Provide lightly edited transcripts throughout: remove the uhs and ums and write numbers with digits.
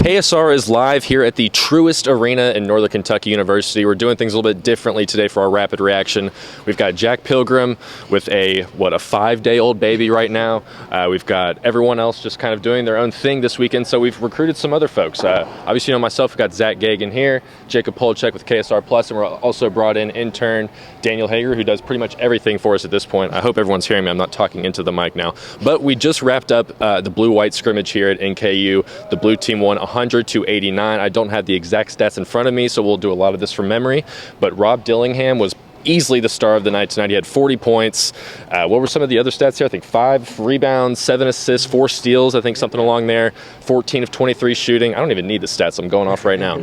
KSR is live here at the truest arena in Northern Kentucky University. We're doing things a little bit differently today for our rapid reaction. We've got Jack Pilgrim with a 5-day-old baby right now. We've got everyone else just kind of doing their own thing this weekend, so we've recruited some other folks. Obviously, myself, we've got Zack Geoghegan here, Jacob Polacheck with KSR Plus, and we're also brought in intern Daniel Hager, who does pretty much everything for us at this point. I hope everyone's hearing me. I'm not talking into the mic now. But we just wrapped up the blue-white scrimmage here at NKU. The blue team won 100-89. I don't have the exact stats in front of me, so we'll do a lot of this from memory. But Rob Dillingham was easily the star of the night tonight. He had 40 points. What were some of the other stats here? I think 5 rebounds, 7 assists, 4 steals, I think something along there. 14 of 23 shooting. I don't even need the stats. I'm going off right now.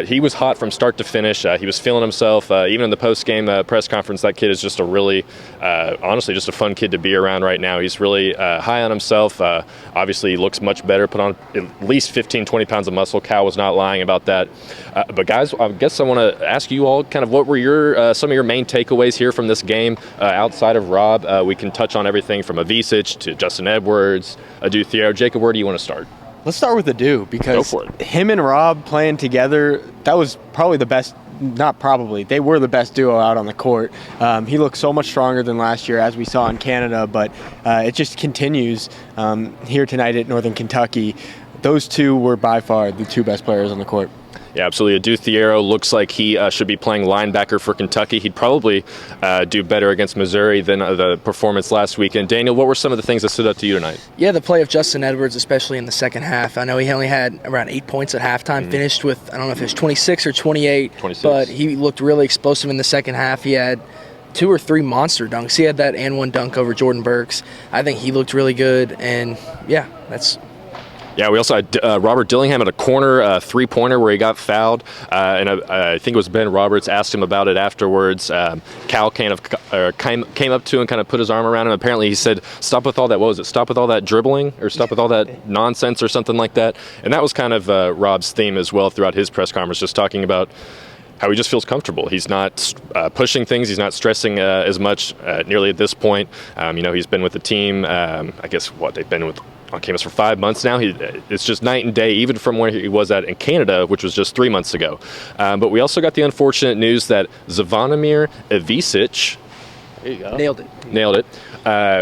He was hot from start to finish. He was feeling himself. Even in the post-game press conference, that kid is just a really, honestly, just a fun kid to be around right now. He's really high on himself. Obviously, he looks much better, put on at least 15, 20 pounds of muscle. Cal was not lying about that. But guys, I guess I want to ask you all kind of what were your some of your main takeaways here from this game outside of Rob. We can touch on everything from Avicic to Justin Edwards, Adu Thiero. Jacob, where do you want to start? Let's start with Adu, because him and Rob playing together, that was probably the best. Not probably. They were the best duo out on the court. He looked so much stronger than last year, as we saw in Canada, but it just continues here tonight at Northern Kentucky. Those two were by far the two best players on the court. Yeah, absolutely. Adu Thiero looks like he should be playing linebacker for Kentucky. He'd probably do better against Missouri than the performance last weekend. Daniel, what were some of the things that stood out to you tonight? Yeah, the play of Justin Edwards, especially in the second half. I know he only had around 8 points at halftime, finished with, I don't know if it was 26 or 28, 26. But he looked really explosive in the second half. He had 2 or 3 monster dunks. He had that and one dunk over Jordan Burks. I think he looked really good, and yeah, that's... Yeah, we also had Robert Dillingham at a corner three-pointer where he got fouled, and I think it was Ben Roberts asked him about it afterwards. Cal came up to him and kind of put his arm around him. Apparently he said, stop with all that, what was it, stop with all that dribbling, or stop with all that nonsense or something like that. And that was kind of Rob's theme as well throughout his press conference, just talking about how he just feels comfortable. He's not pushing things. He's not stressing as much nearly at this point. He's been with the team, I guess, they've been on campus for 5 months now. It's just night and day, even from where he was at in Canada, which was just 3 months ago. But we also got the unfortunate news that Zvonimir Avicic, there you go. Nailed it.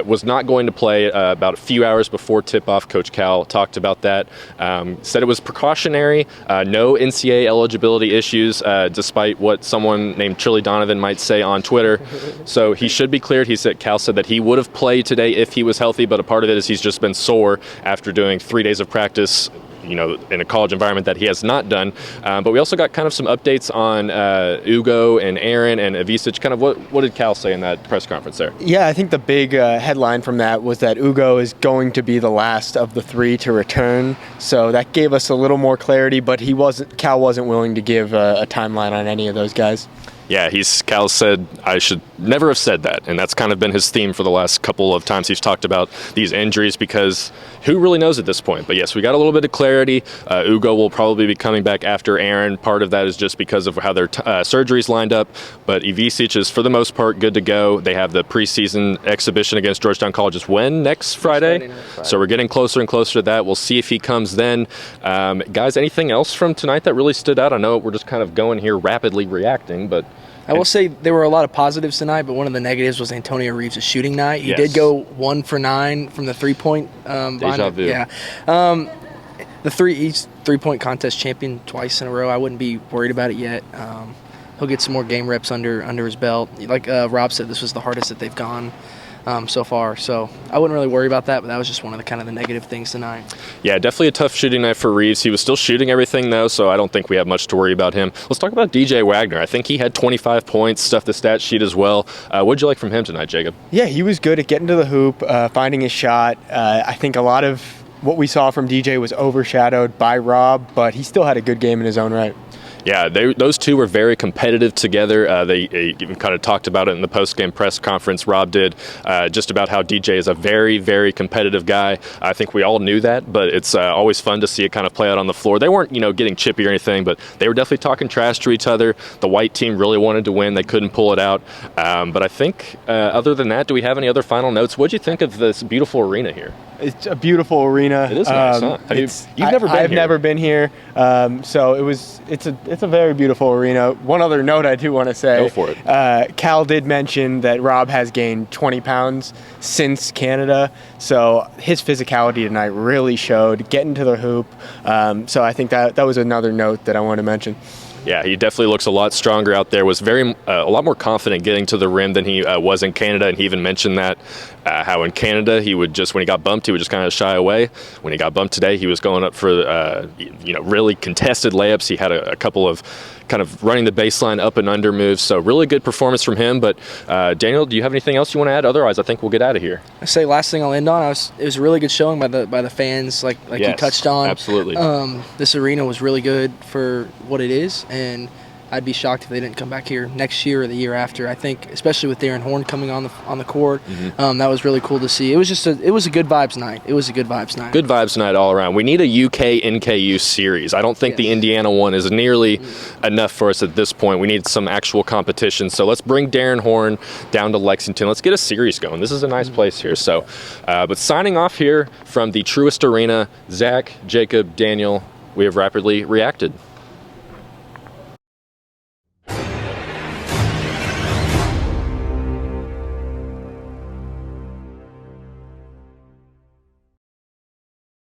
Was not going to play about a few hours before tip-off. Coach Cal talked about that. Said it was precautionary, no NCAA eligibility issues, despite what someone named Trilly Donovan might say on Twitter. So he should be cleared. Cal said that he would have played today if he was healthy, but a part of it is he's just been sore after doing 3 days of practice, in a college environment that he has not done. But we also got kind of some updates on Ugo and Aaron and Avicic. Kind of what did Cal say in that press conference there? Yeah, I think the big headline from that was that Ugo is going to be the last of the 3 to return. So that gave us a little more clarity, but Cal wasn't willing to give a timeline on any of those guys. Yeah, Cal said, I should never have said that, and that's kind of been his theme for the last couple of times he's talked about these injuries, because who really knows at this point? But yes, we got a little bit of clarity. Ugo will probably be coming back after Aaron. Part of that is just because of how their surgeries lined up, but Avicic is, for the most part, good to go. They have the preseason exhibition against Georgetown College. Is when? Next Friday? So we're getting closer and closer to that. We'll see if he comes then. Guys, anything else from tonight that really stood out? I know we're just kind of going here rapidly reacting, but I will say there were a lot of positives tonight, but one of the negatives was Antonio Reeves' shooting night. He did go 1 for 9 from the three-point line. Deja vu. Yeah. He's three-point contest champion twice in a row. I wouldn't be worried about it yet. He'll get some more game reps under his belt. Like Rob said, this was the hardest that they've gone so far. So I wouldn't really worry about that, but that was just one of the negative things tonight. Yeah, definitely a tough shooting night for Reeves. He was still shooting everything, though, so I don't think we have much to worry about him. Let's talk about DJ Wagner. I think he had 25 points, stuffed the stat sheet as well. What did you like from him tonight, Jacob? Yeah, he was good at getting to the hoop, finding his shot. I think a lot of what we saw from DJ was overshadowed by Rob, but he still had a good game in his own right. Yeah, those two were very competitive together. They even kind of talked about it in the post-game press conference. Rob did, just about how DJ is a very, very competitive guy. I think we all knew that, but it's always fun to see it kind of play out on the floor. They weren't, getting chippy or anything, but they were definitely talking trash to each other. The white team really wanted to win. They couldn't pull it out. But I think, other than that, do we have any other final notes? What did you think of this beautiful arena here? It's a beautiful arena. It is nice, huh? You've never been I've here. never been here, so it's a very beautiful arena. One other note I do want to say. Go for it. Cal did mention that Rob has gained 20 pounds since Canada, so his physicality tonight really showed getting to the hoop. So I think that was another note that I want to mention. Yeah, he definitely looks a lot stronger out there. Was a lot more confident getting to the rim than he was in Canada, and he even mentioned that how in Canada he would just, when he got bumped, he would just kind of shy away. When he got bumped today, he was going up for really contested layups. He had a couple of kind of running the baseline up and under moves. So really good performance from him. But Daniel, do you have anything else you want to add? Otherwise, I think we'll get out of here. I say last thing I'll end on. It was a really good showing by the fans, like yes, you touched on. Absolutely. This arena was really good for what it is, and I'd be shocked if they didn't come back here next year or the year after. I think, especially with Darren Horn coming on the court, that was really cool to see. It was a good vibes night. It was a good vibes night. Good vibes night all around. We need a UK NKU series. I don't think the Indiana one is nearly enough for us at this point. We need some actual competition. So let's bring Darren Horn down to Lexington. Let's get a series going. This is a nice place here. So, but signing off here from the Truist Arena, Zach, Jacob, Daniel, we have rapidly reacted.